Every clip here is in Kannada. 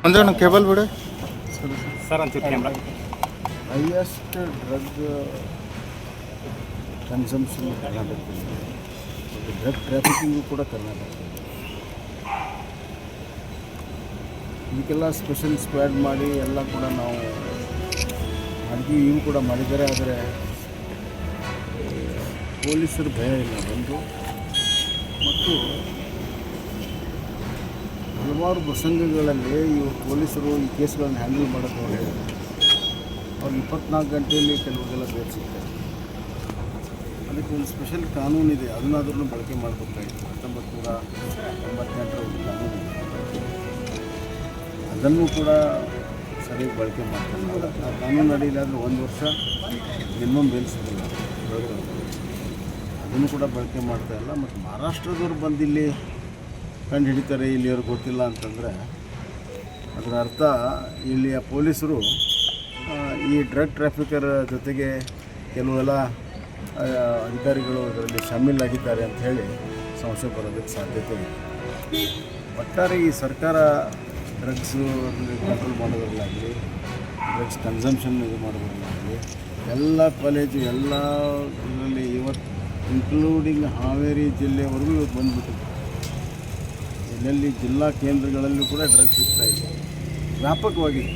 ಅಂದ್ರೆ ಕೇಬಲ್ ಬಿಡು ಸರ್ ಒಂಚೂರು ಕ್ಯಾಮ್ರಾ. ಹೈಯೆಸ್ಟ್ ಡ್ರಗ್ ಕನ್ಸಂಪ್ಷನ್ ಕರ್ನಾಟಕದಲ್ಲಿ, ಡ್ರಗ್ ಟ್ರಾಫಿಕಿಂಗು ಕೂಡ ಕರ್ನಾಟಕ. ಇದಕ್ಕೆಲ್ಲ ಸ್ಪೆಷಲ್ ಸ್ಕ್ವಾಡ್ ಮಾಡಿ ಎಲ್ಲ ಕೂಡ ನಾವು ಮಾಡಿದ್ವಿ, ಇವು ಕೂಡ ಮಾಡಿದ್ದಾರೆ. ಆದರೆ ಪೊಲೀಸರು ಭಯ ಇಲ್ಲ ಬಂದು, ಮತ್ತು ಹಲವಾರು ಪ್ರಸಂಗಗಳಲ್ಲಿ ಇವರು ಪೊಲೀಸರು ಈ ಕೇಸ್ಗಳನ್ನು ಹ್ಯಾಂಡಲ್ ಮಾಡೋದು ಅವ್ರು ಹೇಳಿದ್ದಾರೆ. ಅವ್ರಿಗೆ 24 ಗಂಟೆಯಲ್ಲಿ ಕೆಲವರಿಗೆಲ್ಲ ಬೇರೆ ಸಿಗ್ತಾರೆ. ಅದಕ್ಕೆ ಒಂದು ಸ್ಪೆಷಲ್ ಕಾನೂನಿದೆ, ಅದನ್ನಾದ್ರೂ ಬಳಕೆ ಮಾಡ್ಬೇಕಾಗಿತ್ತು. 1998ರ ಒಂದು ಕಾನೂನು, ಅದನ್ನು ಕೂಡ ಸರಿಯಾಗಿ ಬಳಕೆ ಮಾಡ್ತಾರೆ. ಆ ಕಾನೂನು ಅಡಿಯಿಲ್ಲಾದರೂ 1 ವರ್ಷ ಮಿನಿಮಮ್ ಬೇಲ್ ಸಿಗಲ್ಲ, ಅದನ್ನು ಕೂಡ ಬಳಕೆ ಮಾಡ್ತಾಯಿಲ್ಲ. ಮತ್ತು ಮಹಾರಾಷ್ಟ್ರದವ್ರು ಬಂದಿಲ್ಲಿ ಕಂಡು ಹಿಡಿತಾರೆ, ಇಲ್ಲಿಯವ್ರಿಗೆ ಗೊತ್ತಿಲ್ಲ ಅಂತಂದರೆ ಅದರ ಅರ್ಥ ಇಲ್ಲಿಯ ಪೊಲೀಸರು ಈ ಡ್ರಗ್ ಟ್ರಾಫಿಕರ್ ಜೊತೆಗೆ ಕೆಲವೆಲ್ಲ ಅಧಿಕಾರಿಗಳು ಅದರಲ್ಲಿ ಶಾಮೀಲಾಗಿದ್ದಾರೆ ಅಂತ ಹೇಳಿ ಸಂಶಯ ಬರೋದಕ್ಕೆ ಸಾಧ್ಯತೆ ಇದೆ. ಒಟ್ಟಾರೆ ಈ ಸರ್ಕಾರ ಡ್ರಗ್ಸು ಕಂಟ್ರೋಲ್ ಮಾಡೋದ್ರಲ್ಲಾಗಲಿ, ಡ್ರಗ್ಸ್ ಕನ್ಸಂಪ್ಷನ್ ಇದು ಮಾಡೋದ್ರಲ್ಲಾಗಲಿ, ಎಲ್ಲ ಕಾಲೇಜು ಎಲ್ಲ ಇದರಲ್ಲಿ ಇವತ್ತು ಇನ್ಕ್ಲೂಡಿಂಗ್ ಹಾವೇರಿ ಜಿಲ್ಲೆವರೆಗೂ ಇವತ್ತು ಬಂದುಬಿಟ್ಟಿದೆ. ಎಲ್ಲೆಲ್ಲಿ ಜಿಲ್ಲಾ ಕೇಂದ್ರಗಳಲ್ಲೂ ಕೂಡ ಡ್ರಗ್ಸ್ ಸಿಗ್ತಾಯಿದೆ, ವ್ಯಾಪಕವಾಗಿದೆ.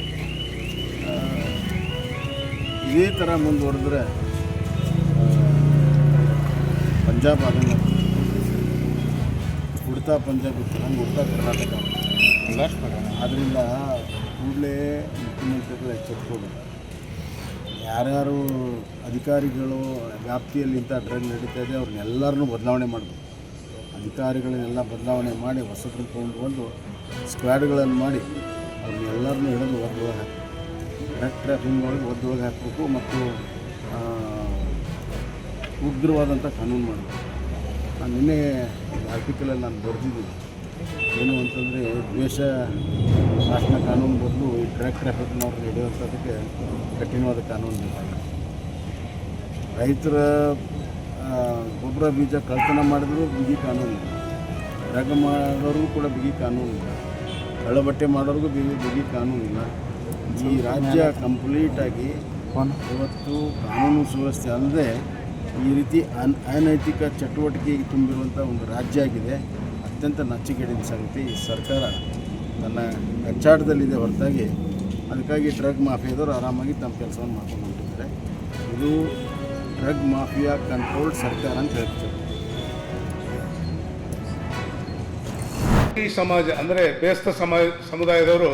ಇದೇ ಥರ ಮುಂದುವರೆದ್ರೆ ಪಂಜಾಬ್ ಅದನ್ನು ಉಡ್ತಾ ಪಂಜಾಬ್ ಇತ್ತು, ಹಂಗೆ ಉಡ್ತಾ ಕರ್ನಾಟಕ. ಆದ್ದರಿಂದ ಕೂಡಲೇ ಮುಖ್ಯಮಂತ್ರಿಗಳು ಎಚ್ಚೆತ್ಕೋಬೇಕು. ಯಾರ್ಯಾರು ಅಧಿಕಾರಿಗಳು ವ್ಯಾಪ್ತಿಯಲ್ಲಿ ಇಂಥ ಡ್ರಗ್ ನಡೀತಾ ಇದೆ ಅವ್ರನ್ನೆಲ್ಲರನ್ನೂ ಬದಲಾವಣೆ ಮಾಡಬೇಕು. ಅಧಿಕಾರಿಗಳನ್ನೆಲ್ಲ ಬದಲಾವಣೆ ಮಾಡಿ ಹೊಸಬ್ರನ್ನ ತೊಗೊಂಡು ಸ್ಕ್ವಾಡ್ಗಳನ್ನು ಮಾಡಿ ಅವ್ರನ್ನೆಲ್ಲರನ್ನೂ ಹಿಡಿದು ಒದ್ದೊಳಗೆ ಹಾಕಬೇಕು. ಡ್ರಗ್ ಟ್ರಾಫಿಂಗ್ ಒಳಗೆ ಒದ್ದೊಳಗೆ ಹಾಕಬೇಕು ಮತ್ತು ಉಗ್ರವಾದಂಥ ಕಾನೂನು ಮಾಡಬೇಕು. ನಾನು ನಿನ್ನೆ ಆರ್ಟಿಕಲಲ್ಲಿ ನಾನು ಬರೆದಿದ್ದೀನಿ, ಏನು ಅಂತಂದರೆ ದ್ವೇಷ ಶಾಸನ ಕಾನೂನು ಬದಲು ಈ ಡ್ರಗ್ ಟ್ರಾಫಿಕ್ನವ್ರನ್ನ ಹಿಡಿಯುವಂಥದ್ದಕ್ಕೆ ಕಠಿಣವಾದ ಕಾನೂನು ಬೇಕಾಗಿದೆ. ರೈತರ ಗೊಬ್ಬರ ಬೀಜ ಕಳ್ತನ ಮಾಡಿದ್ರು ಬಿಗಿ ಕಾನೂನು ಇಲ್ಲ, ಡ್ರಗ್ ಮಾಡೋರಿಗೂ ಕೂಡ ಬಿಗಿ ಕಾನೂನು ಇಲ್ಲ, ಕಳ್ಳಬಟ್ಟೆ ಮಾಡೋರಿಗೂ ಬಿಗಿ ಕಾನೂನು ಇಲ್ಲ. ಈ ರಾಜ್ಯ ಕಂಪ್ಲೀಟಾಗಿ ಇವತ್ತು ಕಾನೂನು ಸುವ್ಯವಸ್ಥೆ ಅಲ್ಲದೆ ಈ ರೀತಿ ಅನೈತಿಕ ಚಟುವಟಿಕೆಗೆ ತುಂಬಿರುವಂಥ ಒಂದು ರಾಜ್ಯ ಆಗಿದೆ. ಅತ್ಯಂತ ನಚ್ಚಿಕೆಡಿನ ಸಂಗತಿ. ಈ ಸರ್ಕಾರ ತನ್ನ ಕಚ್ಚಾಟದಲ್ಲಿದೆ ಹೊರತಾಗಿ, ಅದಕ್ಕಾಗಿ ಡ್ರಗ್ ಮಾಫಿಯಾದವರು ಆರಾಮಾಗಿ ತಮ್ಮ ಕೆಲಸವನ್ನು ಮಾಡ್ಕೊಂಡು ಹೊಂಟಿದ್ದಾರೆ. ಇದು ಡ್ರಗ್ ಮಾಫಿಯಾ ಕಂಟ್ರೋಲ್ಡ್ ಸರ್ಕಾರ ಅಂತ ಹೇಳ್ತಾರೆ. ಈ ಸಮಾಜ ಅಂದರೆ ಬೇಸ್ತ ಸಮುದಾಯದವರು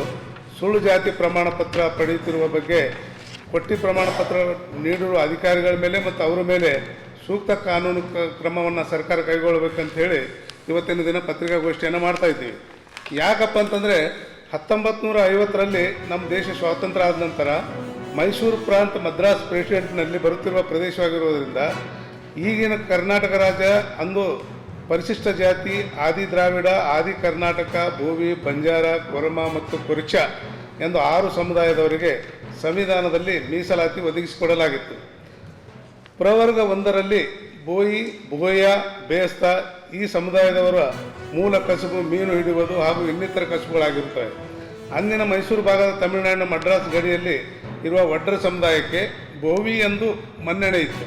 ಸುಳ್ಳು ಜಾತಿ ಪ್ರಮಾಣ ಪತ್ರ ಪಡೆಯುತ್ತಿರುವ ಬಗ್ಗೆ ಕೊಟ್ಟಿ ಪ್ರಮಾಣ ಪತ್ರ ನೀಡಿರುವ ಅಧಿಕಾರಿಗಳ ಮೇಲೆ ಮತ್ತು ಅವರ ಮೇಲೆ ಸೂಕ್ತ ಕಾನೂನು ಕ್ರಮವನ್ನು ಸರ್ಕಾರ ಕೈಗೊಳ್ಳಬೇಕಂತ ಹೇಳಿ ಇವತ್ತಿನ ದಿನ ಪತ್ರಿಕಾಗೋಷ್ಠಿಯನ್ನು ಮಾಡ್ತಾಯಿದ್ದೀವಿ. ಯಾಕಪ್ಪ ಅಂತಂದರೆ 1950ರಲ್ಲಿ ನಮ್ಮ ದೇಶ ಸ್ವಾತಂತ್ರ್ಯ ಆದ ನಂತರ ಮೈಸೂರು ಪ್ರಾಂತ ಮದ್ರಾಸ್ ಪ್ರೆಸಿಡೆಂಟ್ನಲ್ಲಿ ಬರುತ್ತಿರುವ ಪ್ರದೇಶವಾಗಿರುವುದರಿಂದ ಈಗಿನ ಕರ್ನಾಟಕ ರಾಜ್ಯ ಅಂದು ಪರಿಶಿಷ್ಟ ಜಾತಿ, ಆದಿ ದ್ರಾವಿಡ, ಆದಿ ಕರ್ನಾಟಕ, ಭೋವಿ, ಬಂಜಾರ, ಕೊರಮ ಮತ್ತು ಕೊರಿಚ ಎಂದು 6 ಸಮುದಾಯದವರಿಗೆ ಸಂವಿಧಾನದಲ್ಲಿ ಮೀಸಲಾತಿ ಒದಗಿಸಿಕೊಡಲಾಗಿತ್ತು. ಪ್ರವರ್ಗ 1ರಲ್ಲಿ ಬೋಯಿ, ಬೋಯ, ಬೇಸ್ತ ಈ ಸಮುದಾಯದವರ ಮೂಲ ಕಸುಬು ಮೀನು ಹಿಡಿಯುವುದು ಹಾಗೂ ಇನ್ನಿತರ ಕಸುಬುಗಳಾಗಿರುತ್ತವೆ. ಅಂದಿನ ಮೈಸೂರು ಭಾಗದ ತಮಿಳುನಾಡಿನ ಮಡ್ರಾಸ್ ಗಡಿಯಲ್ಲಿ ಇರುವ ವಡ್ರ ಸಮುದಾಯಕ್ಕೆ ಬೋವಿ ಎಂದು ಮನ್ನಣೆ ಇತ್ತು.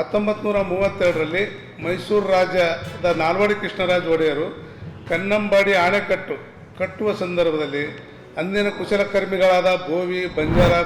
1932ರಲ್ಲಿ ಮೈಸೂರು ರಾಜ್ಯದ ನಾಲ್ವಡಿ ಕೃಷ್ಣರಾಜ ಒಡೆಯರು ಕನ್ನಂಬಾಡಿ ಅಣೆಕಟ್ಟು ಕಟ್ಟುವ ಸಂದರ್ಭದಲ್ಲಿ ಅಂದಿನ ಕುಶಲಕರ್ಮಿಗಳಾದ ಬೋವಿ, ಬಂಜಾರ,